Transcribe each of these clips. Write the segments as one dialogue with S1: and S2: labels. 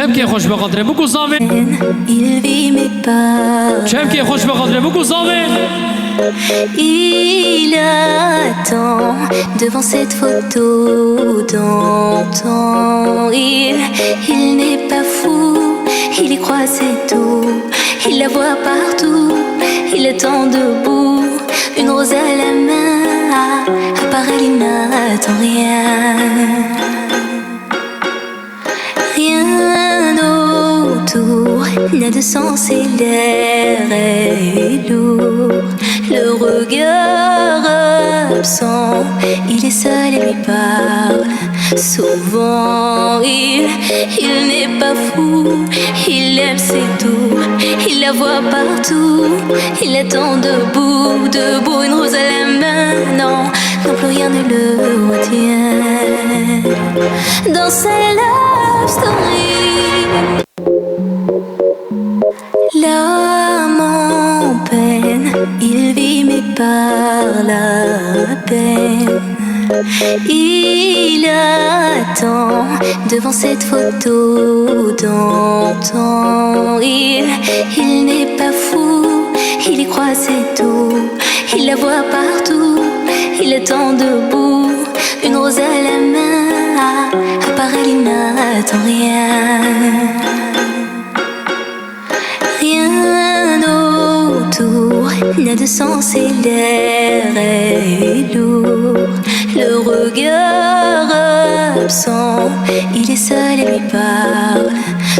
S1: Çevke hoş bakadre bu kuzave.
S2: Il vit mes pas.
S1: Çevke hoş bakadre bu kuzave.
S2: Il attend devant cette photo d'antan. Il n'est pas fou, il y croit c'est tout. Il la voit partout, il attend debout. Une rose à la main, à part elle il n'attend rien. Rien autour n'a de sens et l'air est lourd. Le regard absent, il est seul et lui parle. Souvent il n'est pas fou, il aime c'est tout. Il la voit partout, il attend debout, debout, une rose à la main. Non, non plus rien ne le retient. Dans sa love story, l'âme en peine, il vit mais par la peine. Il attend devant cette photo d'antan. Il n'est pas fou, il y croit c'est tout. Il la voit partout, il attend debout. Une rose à la main, à part elle il n'attend rien. Rien autour n'a de sens et l'air est lourd. Le regard absent, il est seul et lui parle.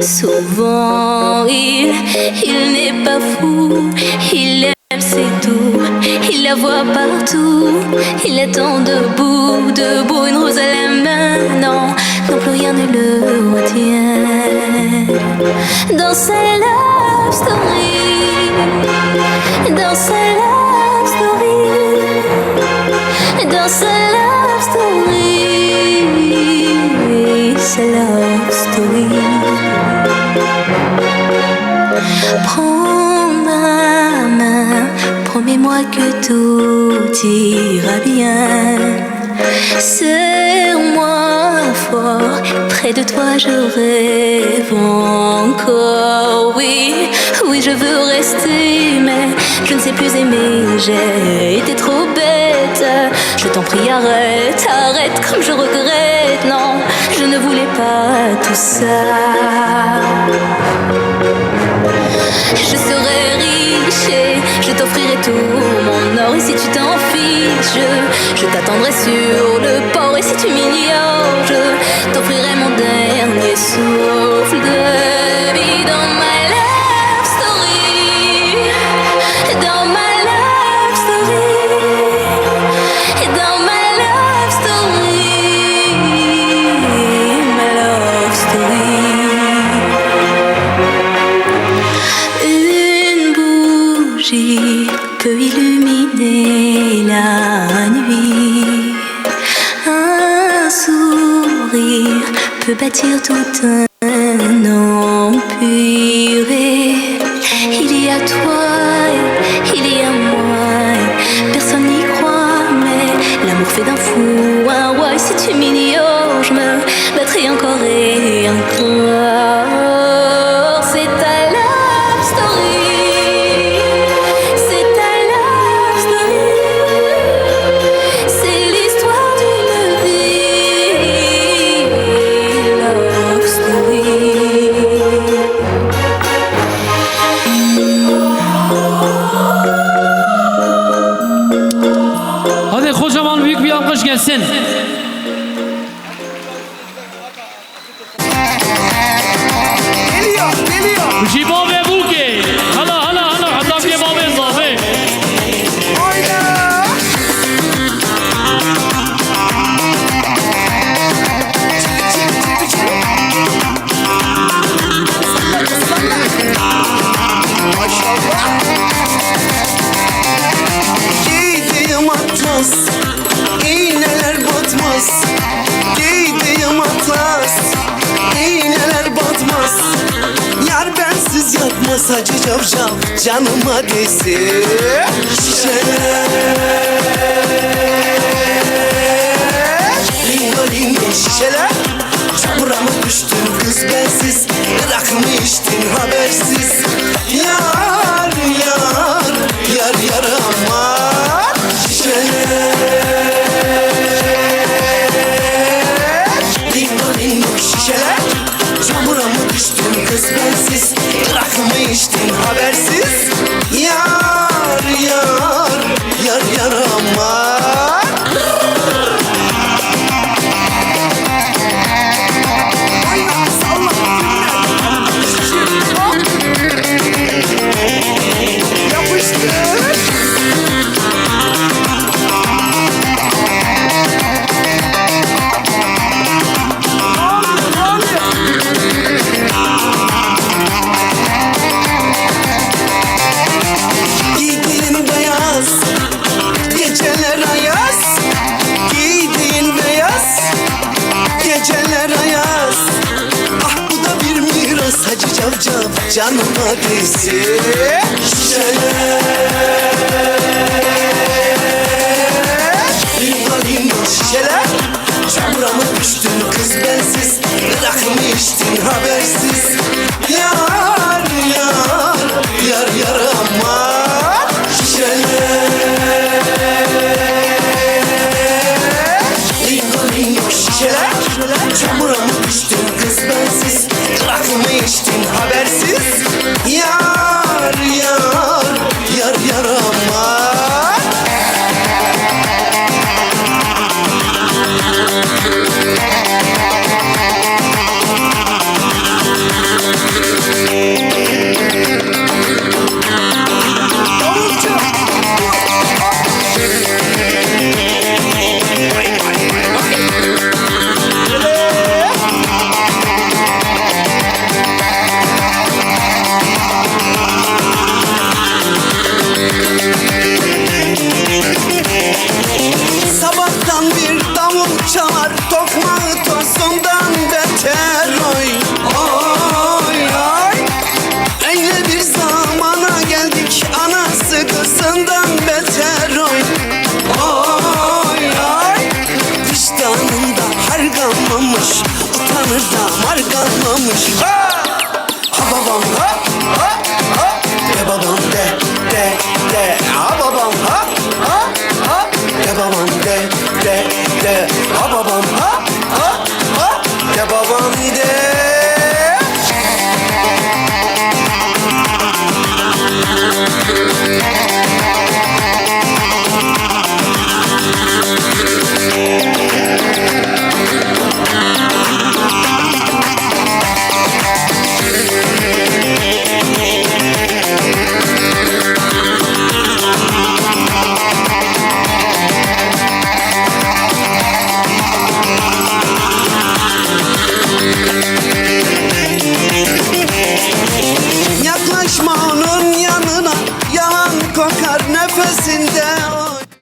S2: Souvent il n'est pas fou, il aime c'est tout. Il la voit partout, il attend debout, debout, une rose à la main. Non, non plus rien ne le retient. Dans sa love story, dans sa love story, dans sa love story, sa love story. Prends ma main, promets-moi que tout ira bien. Serre-moi fort, près de toi je rêve encore. Oui, oui je veux rester, mais je ne sais plus aimer. J'ai été trop bête, je t'en prie arrête, arrête comme je regrette. Non, je ne voulais pas tout ça. Je serai riche et je t'offrirai tout mon or. Et si tu t'en fiches, je t'attendrai sur le port. Et si tu m'ignores, je t'offrirai mon dernier souffle de vie. Dans ma love story, dans ma love story, dans ma love story, ma love story. Une bougie peut illuminer la nuit. Un sourire peut bâtir tout un empire. Il y a toi, il y a moi. Personne n'y croit, mais l'amour fait d'un fou un roi. Et si tu m'ignores, je me battrai encore et encore. C'est ta love story, c'est ta love story. C'est l'histoire d'une vie, love story.
S1: Hadi kocaman büyük bir alkış gelsin. Jibo ve Buke. Hala hala hala. Hatta bir baba zafe.
S3: Giydiğim atlas, iğneler batmaz. Giydiğim atlas, iğneler batmaz. Yar bensiz yatmaz hacı cavcav, canıma desin. Şişeler, lingo lingo şişeler. Çamura mı düştün kız bensiz, canıma değsin. Lingo lingo şişeler, çamura mı düştün kız bensiz, rakı mı içtin habersiz. Yar yar yar yar aman şişeler. Lingo lingo şişeler, çamura mı düştün kız bensiz, rakı mı içtin habersiz. Yar yar yar yar aman. Sabahtan bir davul çalar, tokmağı tozundan beter oy. Oy oy. Öyle bir zamana geldik, anası kızından beter oy. Oy oy. Vicdanında har kalmamış, utanır da mar kalmamış. Ha! Ha babam ha! Ha! Ha! De babam de ha babam ha! Ha! Ha! De babam de ha babam ha! Ha! Ha! De babam de. Yaklaşma onun yanına, yalan kokar nefesinde.